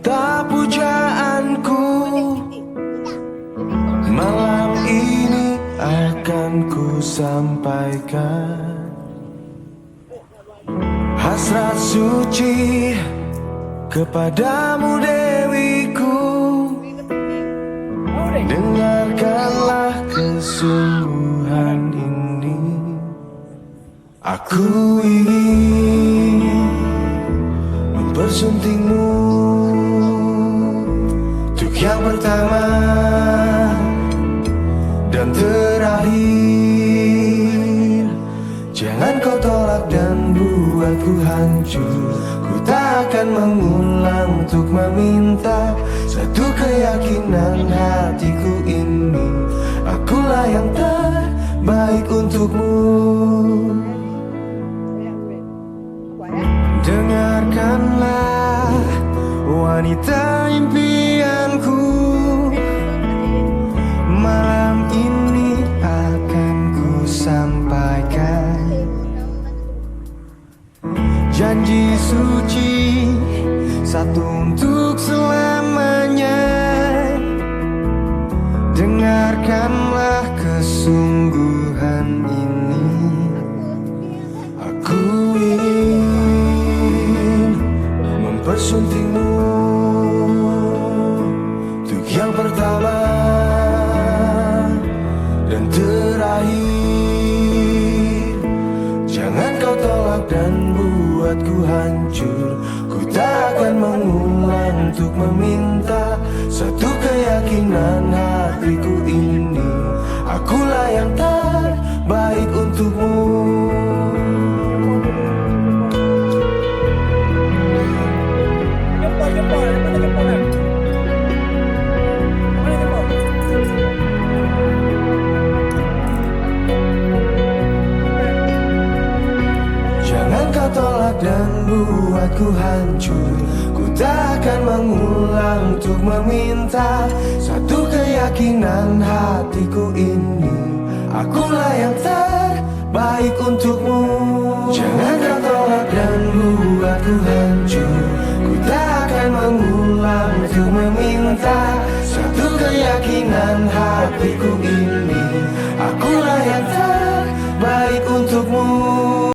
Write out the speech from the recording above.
wanita pujaanku. Malam ini akan ku sampaikan hasrat suci kepadamu Dewiku. Dengarkanlah kesungguhan ini. Aku ingin mempersuntingmu untuk yang pertama dan terakhir. Jangan kau tolak dan buatku hancur. Ku tak akan mengulang untuk meminta satu keyakinan hatiku ini. Akulah yang terbaik untukmu. Dengarkanlah wanita impianku. Malam ini akan ku sampaikan janji suci satu untuk selamanya. Dengarkanlah kesungguhan ini. Aku ingin mempersuntingmu untuk yang pertama dan terakhir. Jangan kau tolak dan buatku hancur. Ku tak akan mengulang untuk meminta satu keyakinan hatiku ini. Akulah yang terbaik untukmu. Jangan kau tolak dan buatku hancur. Ku tak akan mengulang untuk meminta satu keyakinan hatiku ini. Akulah yang terbaik untukmu. Jangan kau tolak